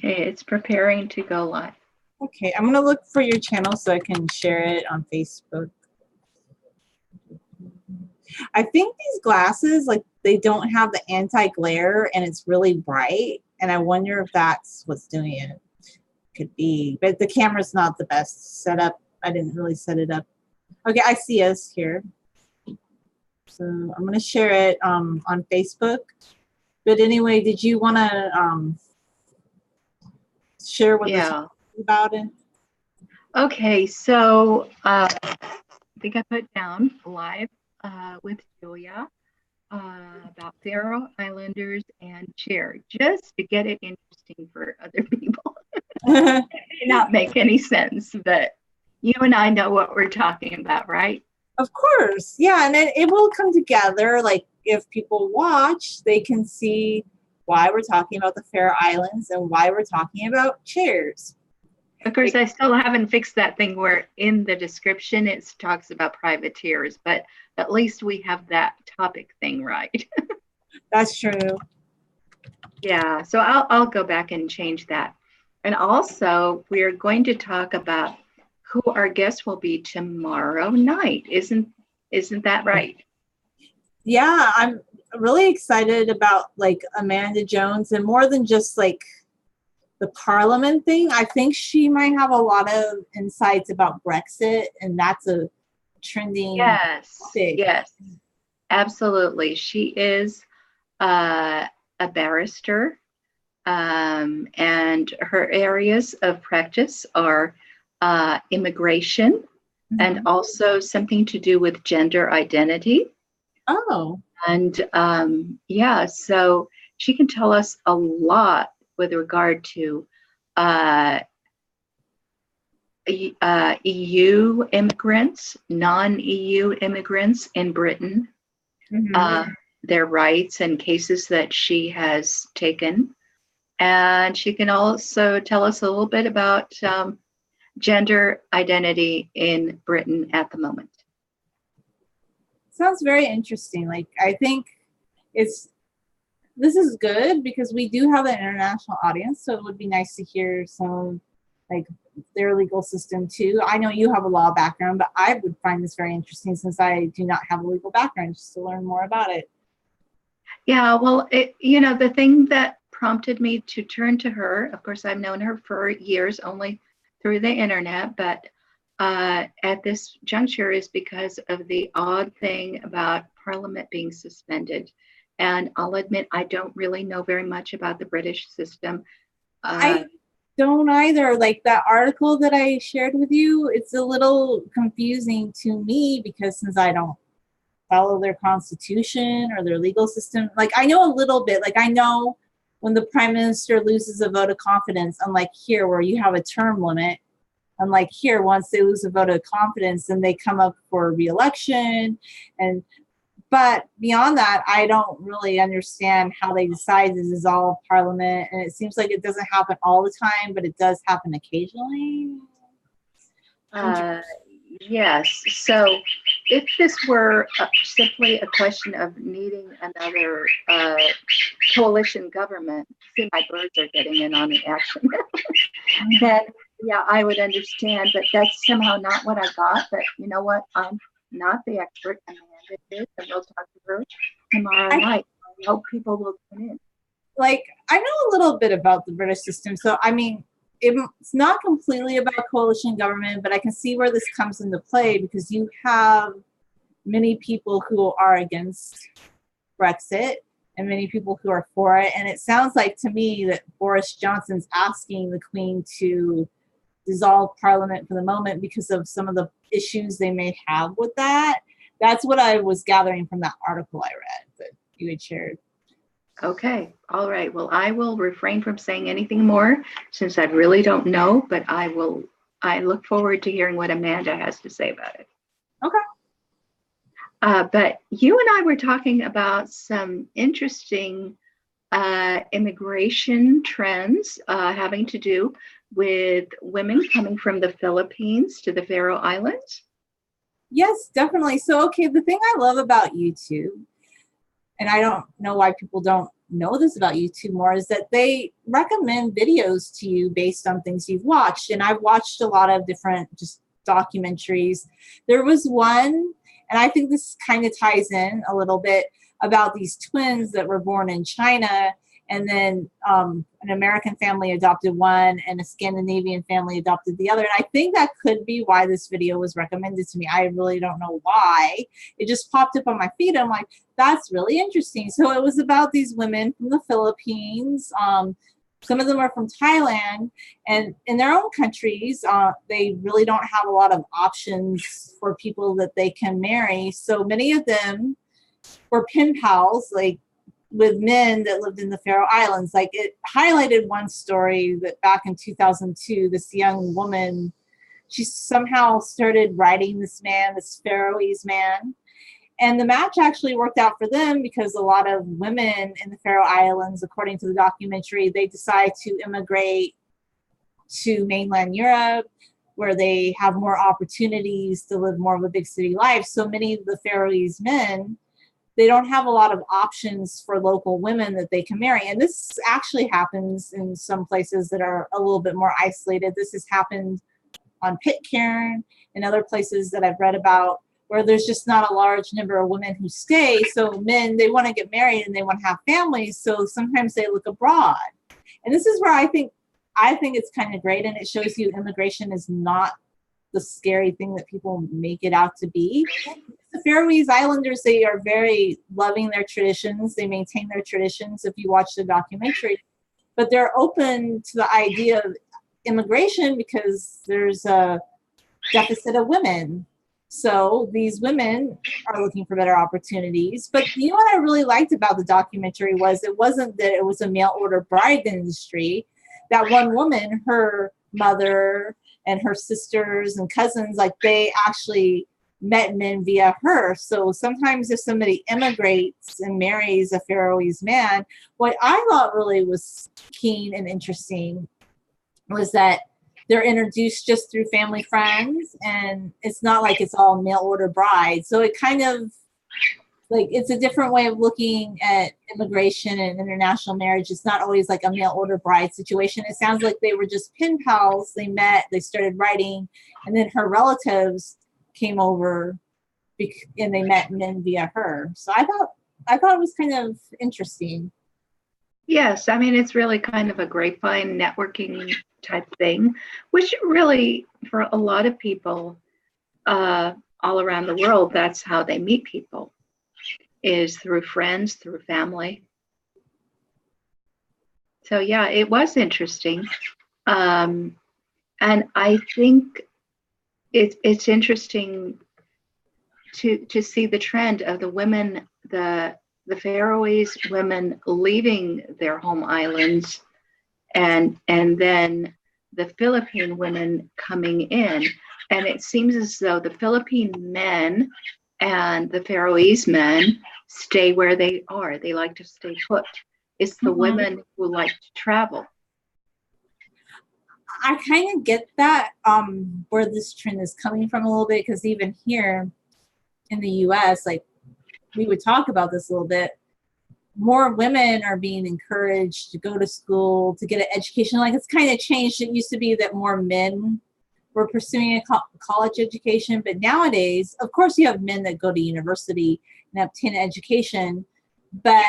Okay, it's preparing to go live. Okay, I'm gonna look for your channel so I can share it on Facebook. I think these glasses, like, they don't have the anti-glare and it's really bright, and I wonder if that's what's doing it. Could be, but the camera's not the best setup. I didn't really set it up. Okay, I see us here. So I'm gonna share it on Facebook. But anyway, did you want to share what this is about it? Okay, so I think I put down live with Julia about Faroe Islanders and Chair, just to get it interesting for other people. It may not make any sense, but you and I know what we're talking about, right? Of course, yeah, and it will come together. Like, if people watch, they can see why we're talking about the Faroe Islands and why we're talking about chairs. Of course, I still haven't fixed that thing where in the description it talks about privateers, but at least we have that topic thing right. That's true. Yeah, so I'll go back and change that. And also, we're going to talk about who our guest will be tomorrow night. Isn't that right? Yeah, I'm really excited about, like, Amanda Jones, and more than just like the Parliament thing. I think she might have a lot of insights about Brexit, and that's a trending topic. Yes, absolutely. She is a barrister, and her areas of practice are immigration and also something to do with gender identity. Oh. And yeah, so she can tell us a lot with regard to EU immigrants, non-EU immigrants in Britain, their rights and cases that she has taken. And she can also tell us a little bit about gender identity in Britain at the moment. Sounds very interesting. Like, I think this is good because we do have an international audience, so it would be nice to hear some, like, their legal system too. I know you have a law background, but I would find this very interesting since I do not have a legal background, just to learn more about it. Yeah, well, the thing that prompted me to turn to her, of course, I've known her for years only through the internet, but at this juncture is because of the odd thing about Parliament being suspended. And I'll admit, I don't really know very much about the British system. I don't either. Like, that article that I shared with you, it's a little confusing to me because since I don't follow their constitution or their legal system, like, I know a little bit. Like, I know when the prime minister loses a vote of confidence, unlike here where you have a term limit, unlike here, once they lose a vote of confidence, then they come up for re-election. But beyond that, I don't really understand how they decide to dissolve Parliament. And it seems like it doesn't happen all the time, but it does happen occasionally. Yes. So if this were simply a question of needing another coalition government, see, my birds are getting in on the action, then yeah, I would understand, but that's somehow not what I got. But you know what? I'm not the expert. Amanda is, and we'll talk to her tomorrow night. I hope people will tune in. Like, I know a little bit about the British system, so I mean, it's not completely about coalition government, but I can see where this comes into play because you have many people who are against Brexit and many people who are for it. And it sounds like to me that Boris Johnson's asking the Queen to dissolve Parliament for the moment because of some of the issues they may have with that. That's what I was gathering from that article I read that you had shared. Okay. All right. Well, I will refrain from saying anything more since I really don't know, but I look forward to hearing what Amanda has to say about it. Okay. But you and I were talking about some interesting immigration trends having to do with women coming from the Philippines to the Faroe Islands. Yes, definitely. So, okay, the thing I love about YouTube, and I don't know why people don't know this about YouTube more, is that they recommend videos to you based on things you've watched. And I've watched a lot of different just documentaries. There was one, and I think this kind of ties in a little bit, about these twins that were born in China, and then an American family adopted one and a Scandinavian family adopted the other. And I think that could be why this video was recommended to me. I really don't know why. It just popped up on my feed. I'm like, that's really interesting. So it was about these women from the Philippines. Some of them are from Thailand, and in their own countries, they really don't have a lot of options for people that they can marry. So many of them were pen pals, like with men that lived in the Faroe Islands. Like, it highlighted one story that back in 2002, this young woman, she somehow started writing this man, this Faroese man. And the match actually worked out for them because a lot of women in the Faroe Islands, according to the documentary, they decide to immigrate to mainland Europe, where they have more opportunities to live more of a big city life. So many of the Faroese men, they don't have a lot of options for local women that they can marry. And this actually happens in some places that are a little bit more isolated. This has happened on Pitcairn and other places that I've read about, where there's just not a large number of women who stay. So men, they want to get married and they want to have families. So sometimes they look abroad. And this is where I think it's kind of great. And it shows you immigration is not the scary thing that people make it out to be. The Faroese Islanders, they are very loving their traditions. They maintain their traditions if you watch the documentary. But they're open to the idea of immigration because there's a deficit of women. So these women are looking for better opportunities. But you know what I really liked about the documentary was it wasn't that it was a mail order bride industry. That one woman, her mother and her sisters and cousins, like they actually met men via her. So sometimes if somebody immigrates and marries a Faroese man, what I thought really was keen and interesting was that they're introduced just through family friends, and it's not like it's all mail order bride. So it kind of like, it's a different way of looking at immigration and international marriage. It's not always like a mail order bride situation. It sounds like they were just pen pals. They met, they started writing, and then her relatives came over and they met men via her. So I thought it was kind of interesting. Yes, I mean, it's really kind of a grapevine networking type thing, which really, for a lot of people all around the world, that's how they meet people, is through friends, through family. So yeah, it was interesting. And I think it's interesting to see the trend of the women, the Faroese women leaving their home islands, and then the Philippine women coming in. And it seems as though the Philippine men and the Faroese men stay where they are. They like to stay put. It's the women who like to travel. I kind of get that, where this trend is coming from a little bit, because even here in the US, like we would talk about this a little bit, more women are being encouraged to go to school, to get an education. Like, it's kind of changed. It used to be that more men were pursuing a college education, but nowadays, of course, you have men that go to university and obtain an education, but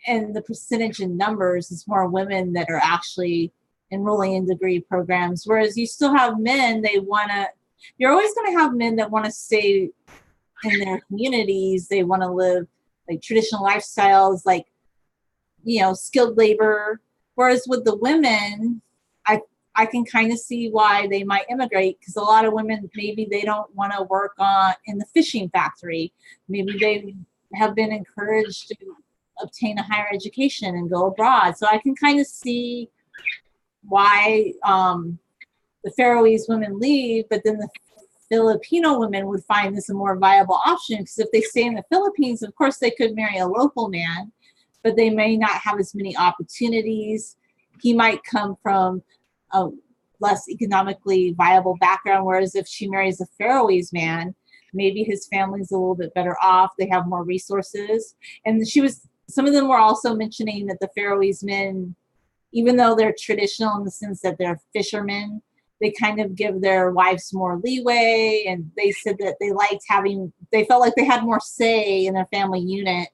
and the percentage in numbers is more women that are actually enrolling in degree programs, whereas you still have men, you're always going to have men that want to stay in their communities. They want to live like traditional lifestyles, like, skilled labor. Whereas with the women, I can kind of see why they might immigrate, because a lot of women, maybe they don't want to work in the fishing factory. Maybe they have been encouraged to obtain a higher education and go abroad. So I can kind of see why the Faroese women leave, but then the Filipino women would find this a more viable option, because if they stay in the Philippines, of course, they could marry a local man, but they may not have as many opportunities. He might come from a less economically viable background, whereas if she marries a Faroese man, maybe his family's a little bit better off. They have more resources. And she was some of them were also mentioning that the Faroese men, even though they're traditional in the sense that they're fishermen, they kind of give their wives more leeway. And they said that they felt like they had more say in their family unit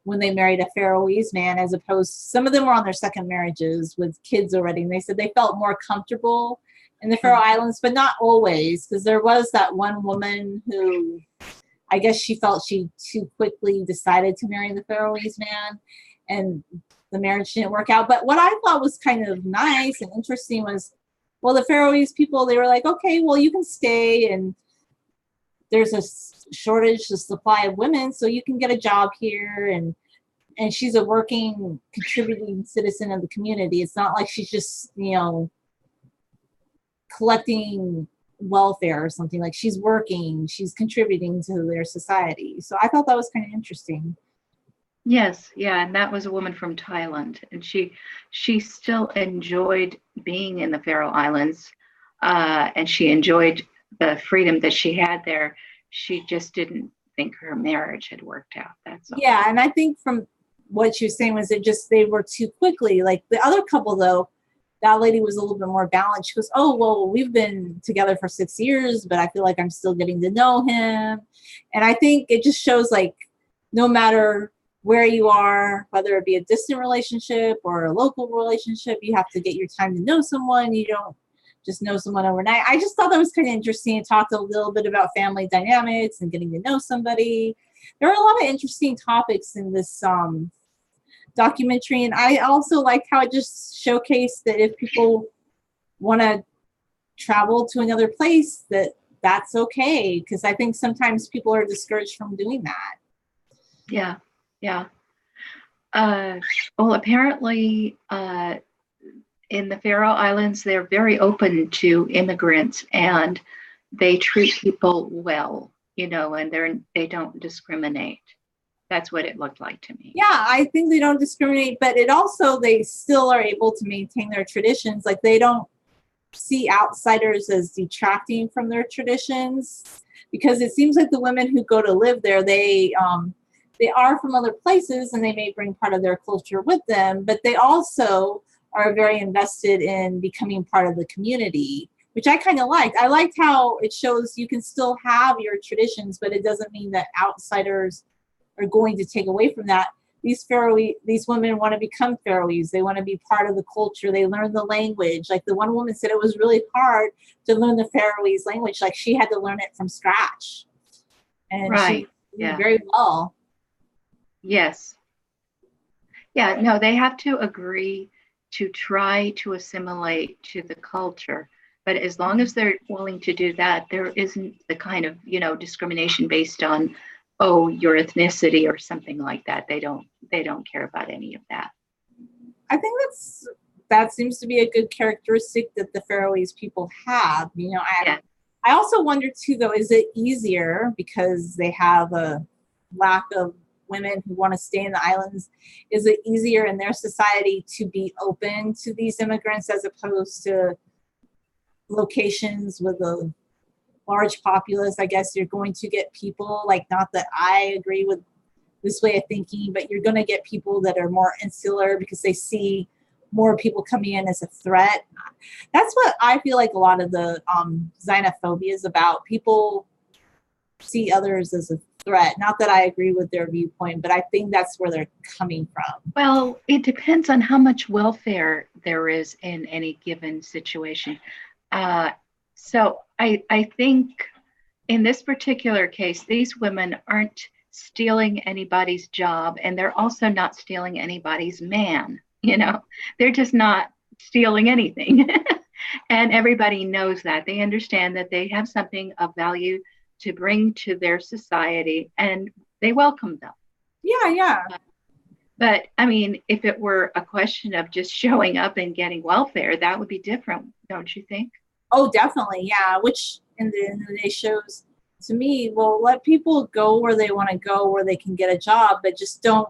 when they married a Faroese man, as opposed to some of them were on their second marriages with kids already. And they said they felt more comfortable in the Faroe Islands, but not always, because there was that one woman who, I guess she felt she too quickly decided to marry the Faroese man, and the marriage didn't work out. But what I thought was kind of nice and interesting was, well, the Faroese people, they were like, okay, well, you can stay, and there's a shortage, the supply of women, so you can get a job here, and she's a working, contributing citizen of the community. It's not like she's just, collecting welfare or something. Like, she's working, she's contributing to their society. So I thought that was kind of interesting. Yes, yeah, and that was a woman from Thailand, and she still enjoyed being in the Faroe Islands, and she enjoyed the freedom that she had there. She just didn't think her marriage had worked out. That's all. Yeah, and I think from what she was saying was they were too quickly. Like the other couple, though, that lady was a little bit more balanced. She goes, oh, well, we've been together for 6 years, but I feel like I'm still getting to know him. And I think it just shows, like, no matter where you are, whether it be a distant relationship or a local relationship, you have to get your time to know someone. You don't just know someone overnight. I just thought that was kind of interesting. It talked a little bit about family dynamics and getting to know somebody. There are a lot of interesting topics in this documentary, and I also liked how it just showcased that if people want to travel to another place, that's okay, because I think sometimes people are discouraged from doing that. Yeah. Yeah. Well, apparently, in the Faroe Islands, they're very open to immigrants, and they treat people well, and they don't discriminate. That's what it looked like to me. Yeah, I think they don't discriminate, but they still are able to maintain their traditions. Like, they don't see outsiders as detracting from their traditions, because it seems like the women who go to live there, they are from other places, and they may bring part of their culture with them, but they also are very invested in becoming part of the community, which I kind of liked. I liked how it shows you can still have your traditions, but it doesn't mean that outsiders are going to take away from that. These women want to become Faroese. They want to be part of the culture. They learn the language. Like, the one woman said it was really hard to learn the Faroese language. Like, she had to learn it from scratch. And right. She did very well. Yes. Yeah, no, they have to agree to try to assimilate to the culture. But as long as they're willing to do that, there isn't the kind of, discrimination based on, your ethnicity or something like that. They don't care about any of that. I think that seems to be a good characteristic that the Faroese people have. I also wonder too, though, is it easier because they have a lack of women who want to stay in the islands? Is it easier in their society to be open to these immigrants as opposed to locations with a large populace? I guess you're going to get people, like, not that I agree with this way of thinking, but you're going to get people that are more insular because they see more people coming in as a threat. That's what I feel like a lot of the xenophobia is about. People see others as a threat. Not that I agree with their viewpoint, but I think that's where they're coming from. Well, it depends on how much welfare there is in any given situation. So I think in this particular case, these women aren't stealing anybody's job, and they're also not stealing anybody's man. They're just not stealing anything. And everybody knows that. They understand that they have something of value to bring to their society, and they welcome them. Yeah. But I mean, if it were a question of just showing up and getting welfare, that would be different, don't you think? Oh, definitely. Yeah. Which in the end of the day shows to me, well, let people go where they want to go, where they can get a job, but just don't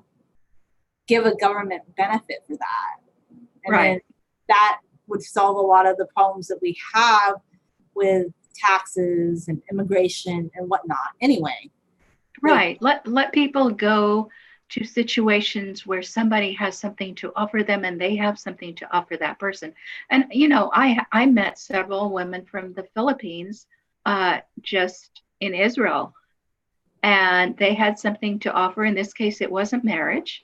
give a government benefit for that. And right. Then that would solve a lot of the problems that we have with taxes and immigration and whatnot. Anyway. Right. Let people go to situations where somebody has something to offer them and they have something to offer that person. And, I met several women from the Philippines just in Israel, and they had something to offer. In this case, it wasn't marriage.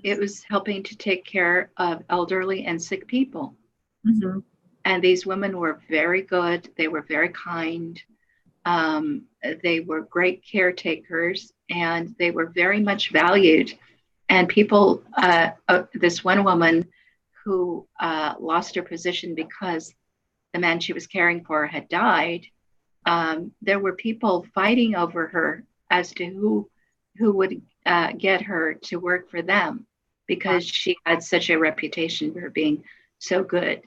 It was helping to take care of elderly and sick people. And these women were very good. They were very kind. They were great caretakers, and they were very much valued. And people, this one woman who lost her position because the man she was caring for had died, there were people fighting over her as to who would get her to work for them, because she had such a reputation for being so good.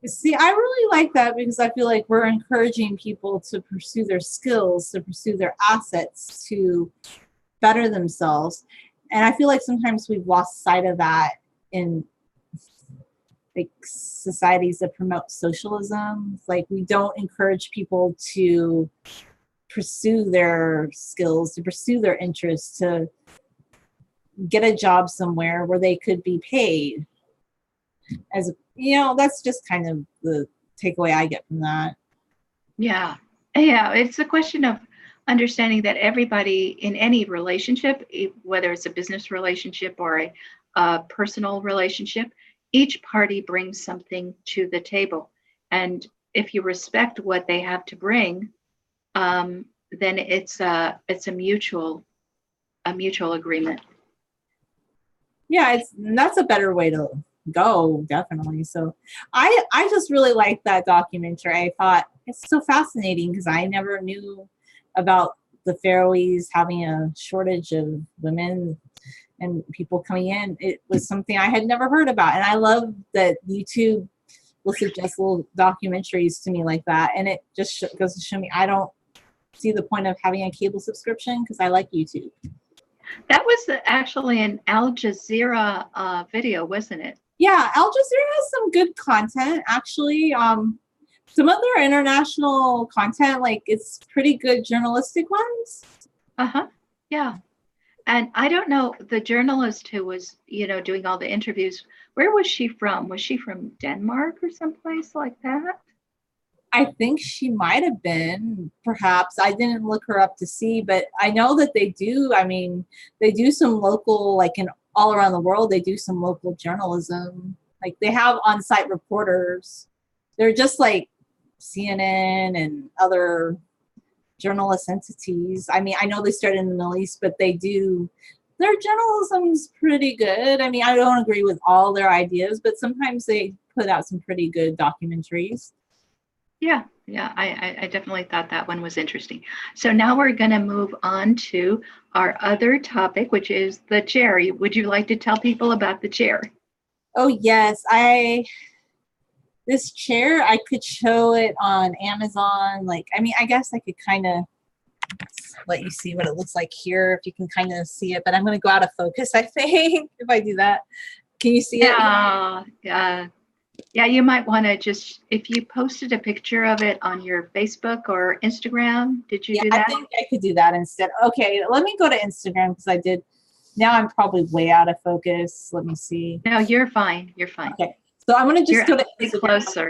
See, I really like that, because I feel like we're encouraging people to pursue their skills, to pursue their assets, to better themselves. And I feel like sometimes we've lost sight of that in like societies that promote socialism. Like, we don't encourage people to pursue their skills, to pursue their interests, to get a job somewhere where they could be paid. As that's just kind of the takeaway I get from that. Yeah, it's a question of understanding that everybody in any relationship, whether it's a business relationship or a personal relationship, each party brings something to the table. And if you respect what they have to bring, then it's a mutual agreement. Yeah, that's a better way to go, definitely. So I just really liked that documentary. I thought it's so fascinating, because I never knew about the Faroese having a shortage of women and people coming in. It was something I had never heard about, and I love that YouTube will suggest little documentaries to me like that, and it just goes to show me I don't see the point of having a cable subscription, because I like YouTube. That was actually an Al Jazeera video, wasn't it? Yeah, Al Jazeera has some good content, actually. Some of their international content, like, it's pretty good journalistic ones. Yeah. And I don't know, the journalist who was, doing all the interviews, where was she from? Was she from Denmark or someplace like that? I think she might have been, perhaps. I didn't look her up to see, but I know that they do. I mean, they do some local, like, in all around the world, they do some local journalism. Like, they have on-site reporters. They're just like CNN and other journalist entities. I mean, I know they started in the Middle East, but their journalism's pretty good. I mean, I don't agree with all their ideas, but sometimes they put out some pretty good documentaries. Yeah, I definitely thought that one was interesting. So now we're going to move on to our other topic, which is the chair. Would you like to tell people about the chair? Oh, yes. This chair, I could show it on Amazon. Like, I mean, I guess I could kind of let you see what it looks like here, if you can kind of see it, but I'm going to go out of focus, I think, if I do that. Can you see it? Yeah, you might want to just, if you posted a picture of it on your Facebook or Instagram, did you do that? I think I could do that instead. Okay, let me go to Instagram, because I did. Now I'm probably way out of focus. Let me see. No, you're fine. You're fine. Okay, so I'm going to just go to Instagram. Closer.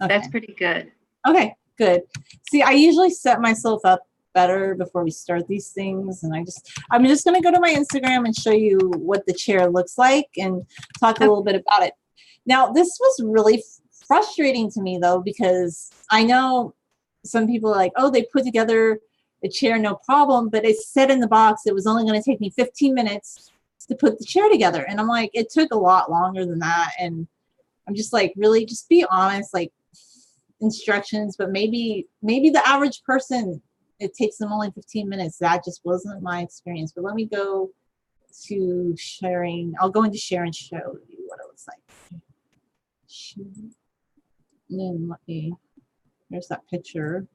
Okay. That's pretty good. Okay, good. See, I usually set myself up better before we start these things, and I'm just going to go to my Instagram and show you what the chair looks like and talk a little bit about it. Now, this was really frustrating to me, though, because I know some people are like, oh, they put together a chair, no problem, but it said in the box it was only going to take me 15 minutes to put the chair together. And I'm like, it took a lot longer than that. And I'm just like, really, just be honest, like, instructions, but maybe the average person, it takes them only 15 minutes. That just wasn't my experience. But let me go to sharing. I'll go into share and show you what it looks like. And then there's that picture.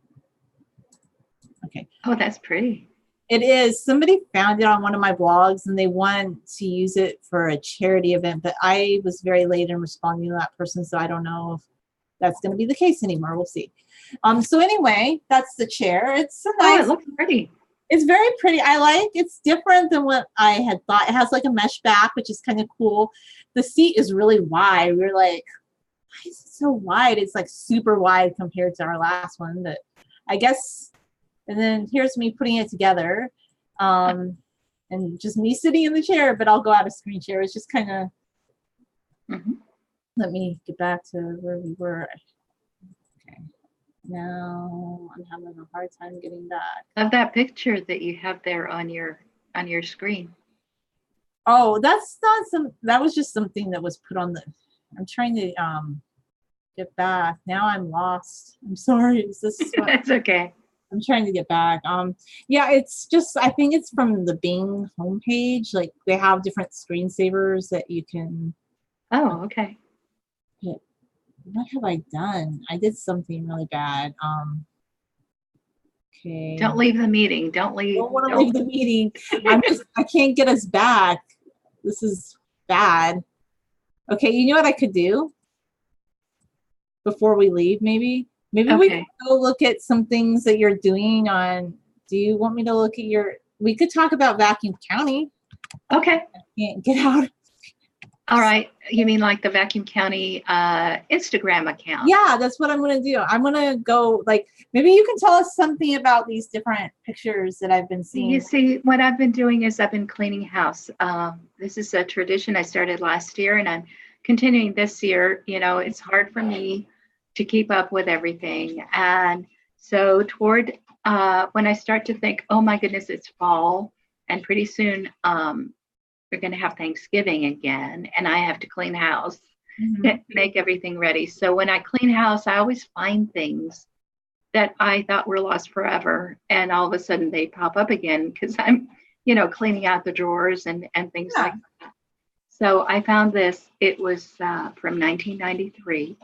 Okay. Oh, that's pretty. It is. Somebody found it on one of my blogs, and they want to use it for a charity event, but I was very late in responding to that person, so I don't know if that's going to be the case anymore. We'll see. So anyway, that's the chair. It's a nice. Oh, it looks pretty. It's very pretty. It's different than what I had thought. It has like a mesh back, which is kind of cool. The seat is really wide. We're like, why is it so wide? It's like super wide compared to our last one, but I guess, and then here's me putting it together. And just me sitting in the chair, but I'll go out of screen share. It's just kind of, let me get back to where we were. Okay. Now I'm having a hard time getting back. Of that picture that you have there on your screen. Oh, that was just something that was put on the, I'm trying to get back. Now I'm lost. I'm sorry. Is this That's okay. I'm trying to get back. Yeah, it's just, I think it's from the Bing homepage. Like they have different screensavers that you can. Oh, okay. Yeah. What have I done? I did something really bad. Okay. Don't leave the meeting. Don't leave. Don't want to leave the meeting. I can't get us back. This is bad. Okay, you know what I could do? Before we leave, maybe we can go look at some things that you're doing on. Do you want me to look at we could talk about Vacuum County. Okay. I can't get out. All right. You mean like the Vacuum County Instagram account? Yeah, that's what I'm going to do. I'm going to go, like, maybe you can tell us something about these different pictures that I've been seeing. You see, what I've been doing is I've been cleaning house. This is a tradition I started last year, and I'm continuing this year. You know, it's hard for me to keep up with everything. And so toward when I start to think, oh my goodness, it's fall, and pretty soon we're going to have Thanksgiving again, and I have to clean house, make everything ready. So when I clean house, I always find things that I thought were lost forever, and all of a sudden they pop up again because I'm, cleaning out the drawers and things like that. So I found this. It was from 1993.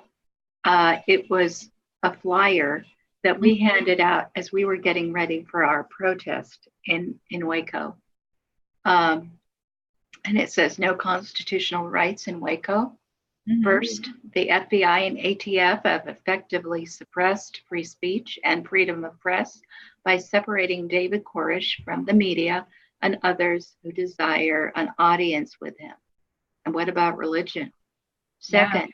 It was a flyer that we handed out as we were getting ready for our protest in Waco. And it says no constitutional rights in Waco. First, the FBI and ATF have effectively suppressed free speech and freedom of press by separating David Koresh from the media and others who desire an audience with him. And what about religion? Second,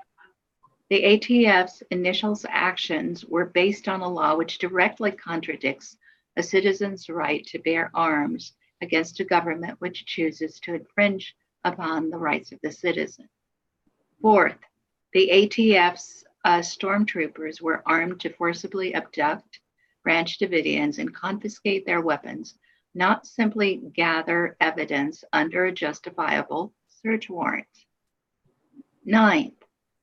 the ATF's initial actions were based on a law which directly contradicts a citizen's right to bear arms against a government which chooses to infringe upon the rights of the citizen. Fourth, the ATF's stormtroopers were armed to forcibly abduct Branch Davidians and confiscate their weapons, not simply gather evidence under a justifiable search warrant. Ninth,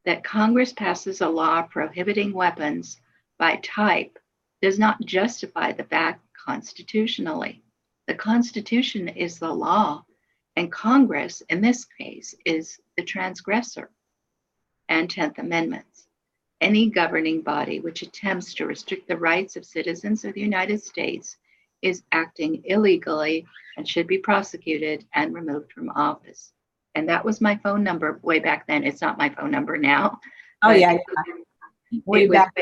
that Congress passes a law prohibiting weapons by type does not justify the fact constitutionally. The Constitution is the law, and Congress, in this case, is the transgressor. And 10th Amendment. Any governing body which attempts to restrict the rights of citizens of the United States is acting illegally and should be prosecuted and removed from office. And that was my phone number way back then. It's not my phone number now. Oh, yeah. Way back.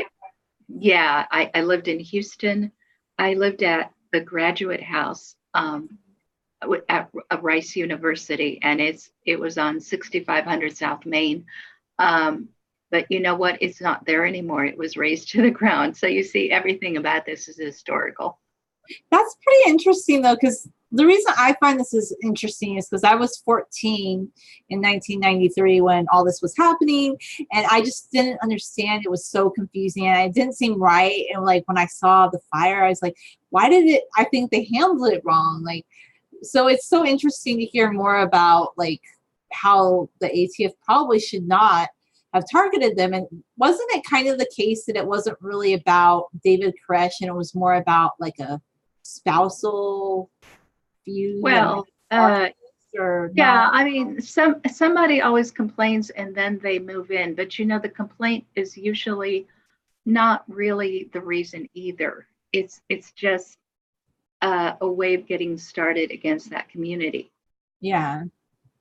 Yeah, I lived in Houston. I lived at the Graduate House at Rice University, and it was on 6500 South Main. But you know what? It's not there anymore. It was razed to the ground. So you see, everything about this is historical. That's pretty interesting, though, because the reason I find this is interesting is because I was 14 in 1993 when all this was happening, and I just didn't understand. It was so confusing, and it didn't seem right. And like when I saw the fire, I was like, why did it? I think they handled it wrong. Like, so it's so interesting to hear more about like how the ATF probably should not have targeted them. And wasn't it kind of the case that it wasn't really about David Koresh and it was more about like a spousal feud? Well, yeah, I mean, somebody always complains and then they move in, but the complaint is usually not really the reason either. It's just a way of getting started against that community. Yeah,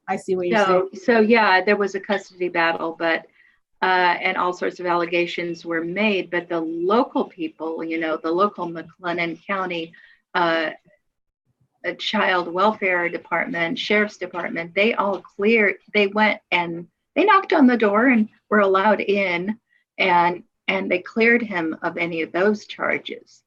I see what you're saying. So yeah, there was a custody battle, but and all sorts of allegations were made, but the local people, the local McLennan County child welfare department, sheriff's department, they all cleared. They went and they knocked on the door and were allowed in, and they cleared him of any of those charges.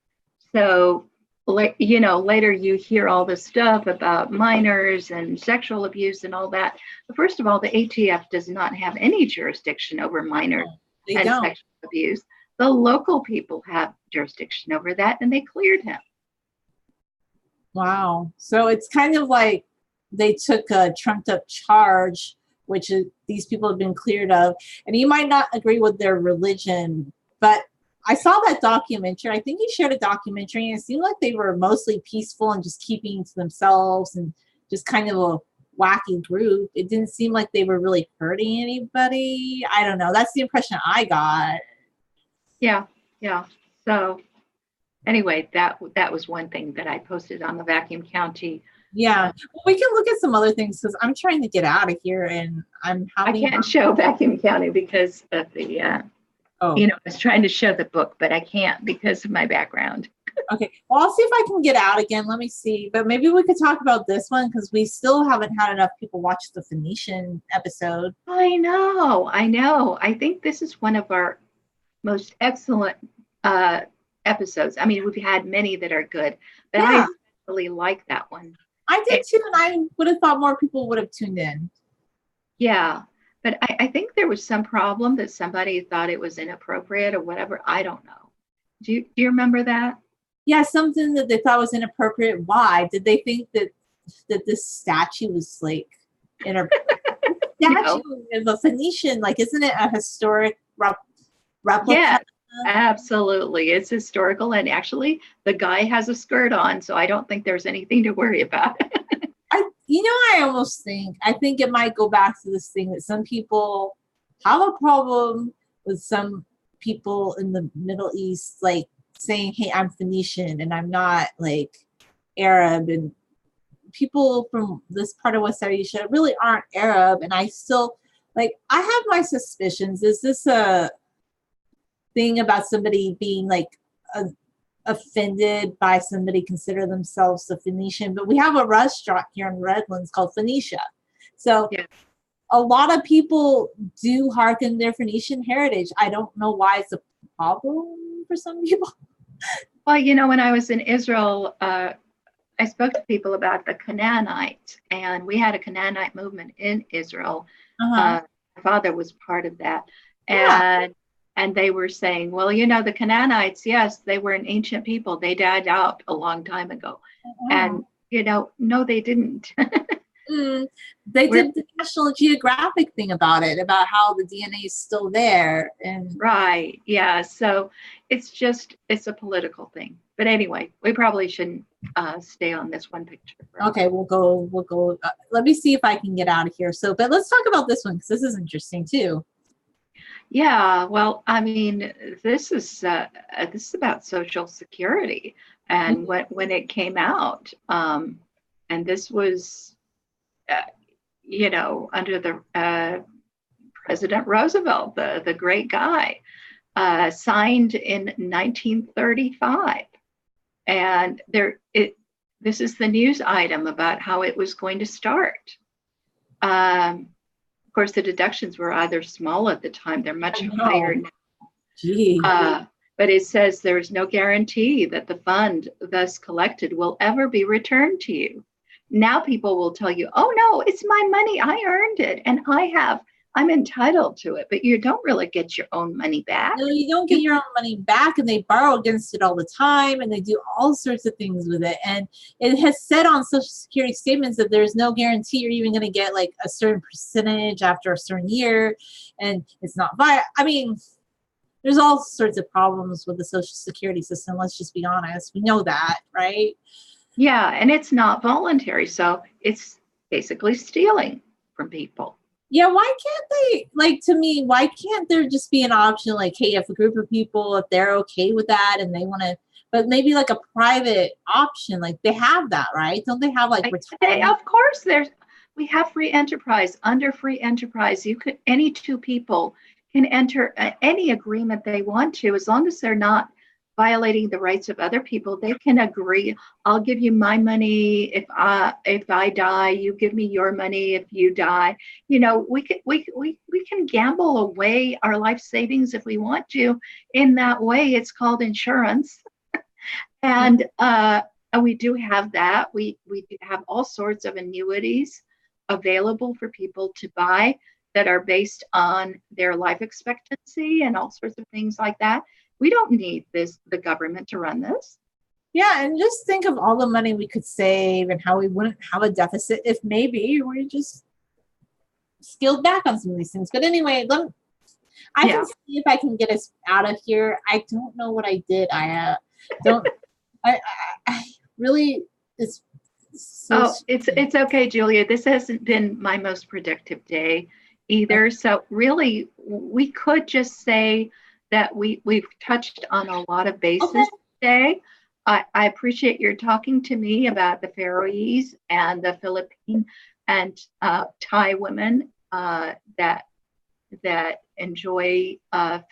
So, later you hear all this stuff about minors and sexual abuse and all that. But first of all, the ATF does not have any jurisdiction over minors and sexual abuse. The local people have jurisdiction over that, and they cleared him. Wow. So it's kind of like they took a trumped up charge, which these people have been cleared of. And you might not agree with their religion, but I saw that documentary. I think you shared a documentary, and it seemed like they were mostly peaceful and just keeping to themselves and just kind of a wacky group. It didn't seem like they were really hurting anybody. I don't know. That's the impression I got. Yeah. So anyway, that was one thing that I posted on the Vacuum County. Yeah, well, we can look at some other things because I'm trying to get out of here, and I can't show Vacuum County because of the I was trying to show the book, but I can't because of my background. Okay, well, I'll see if I can get out again. Let me see, but maybe we could talk about this one because we still haven't had enough people watch the Phoenician episode. I know. I think this is one of our most excellent episodes. I mean, we've had many that are good, but I really like that one. I did too, and I would have thought more people would have tuned in. Yeah, but I think there was some problem that somebody thought it was inappropriate or whatever. I don't know. Do you remember that? Yeah, something that they thought was inappropriate. Why? Did they think that this statue was like inappropriate? Statue of a Phoenician, like, isn't it a historic replica? Yeah, absolutely. It's historical, and actually the guy has a skirt on, so I don't think there's anything to worry about. I think it might go back to this thing that some people have a problem with some people in the Middle East, like saying, hey, I'm Phoenician and I'm not like Arab, and people from this part of West Asia really aren't Arab. And I still, like, I have my suspicions. Is this a thing about somebody being like offended by somebody consider themselves a Phoenician? But we have a restaurant here in Redlands called Phoenicia. So a lot of people do hearken their Phoenician heritage. I don't know why it's a problem for some people. Well, when I was in Israel, I spoke to people about the Canaanites, and we had a Canaanite movement in Israel. My father was part of that. And they were saying, well, the Canaanites, yes, they were an ancient people. They died out a long time ago. And, no, they didn't. They did the National Geographic thing about it, about how the DNA is still there. And right. Yeah. So it's a political thing. But anyway, we probably shouldn't stay on this one picture. Okay, we'll go. Let me see if I can get out of here. So, but let's talk about this one because this is interesting too. Yeah, well, I mean, this is about Social Security, and when it came out, and this was, under the President Roosevelt, the great guy, signed in 1935, and this is the news item about how it was going to start. Of course, the deductions were either small at the time. They're much higher now. But it says there is no guarantee that the fund thus collected will ever be returned to you. Now people will tell you, oh, no, it's my money. I earned it, and I'm entitled to it. But you don't really get your own money back. No, you don't get your own money back, and they borrow against it all the time, and they do all sorts of things with it. And it has said on Social Security statements that there's no guarantee you're even going to get like a certain percentage after a certain year, and it's not I mean, there's all sorts of problems with the Social Security system. Let's just be honest. We know that, right? Yeah, and it's not voluntary, so it's basically stealing from people. Yeah, why can't they, to me, why can't there just be an option like, hey, if a group of people, if they're okay with that and they want to, but maybe like a private option, like they have that, right? Don't they have of course, we have free enterprise. Under free enterprise, any two people can enter any agreement they want to, as long as they're not violating the rights of other people, they can agree, I'll give you my money if I die, you give me your money if you die. We can gamble away our life savings if we want to. In that way, it's called insurance. And we do have that. We do have all sorts of annuities available for people to buy that are based on their life expectancy and all sorts of things like that. We don't need the government to run this. Yeah, and just think of all the money we could save and how we wouldn't have a deficit if maybe we just scaled back on some of these things. But anyway, I can see if I can get us out of here. I don't know what I did. I really, it's so it's okay, Julia. This hasn't been my most productive day either. Okay. So really, we could just say that we've touched on a lot of bases today. I appreciate your talking to me about the Faroese and the Philippine and Thai women that enjoy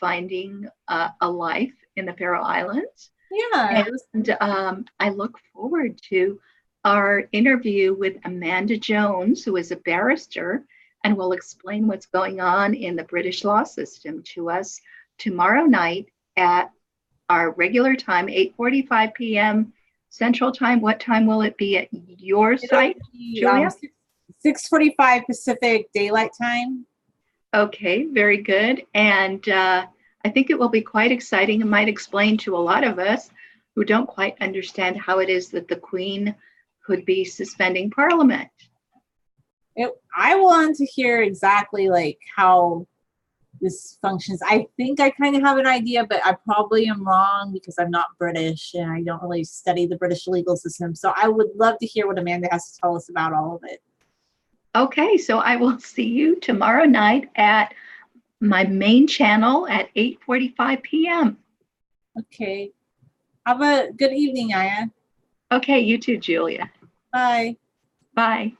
finding a life in the Faroe Islands. Yeah. And I look forward to our interview with Amanda Jones, who is a barrister and will explain what's going on in the British law system to us tomorrow night at our regular time, 8:45 p.m. Central Time. What time will it be at your site, Julia? 6:45 Pacific Daylight Time. Okay, very good. And I think it will be quite exciting. It might explain to a lot of us who don't quite understand how it is that the Queen could be suspending Parliament. I want to hear exactly like how this functions. I think I kind of have an idea, but I probably am wrong because I'm not British and I don't really study the British legal system. So I would love to hear what Amanda has to tell us about all of it. Okay, so I will see you tomorrow night at my main channel at 8:45 p.m. Okay. Have a good evening, Aya. Okay, you too, Julia. Bye. Bye.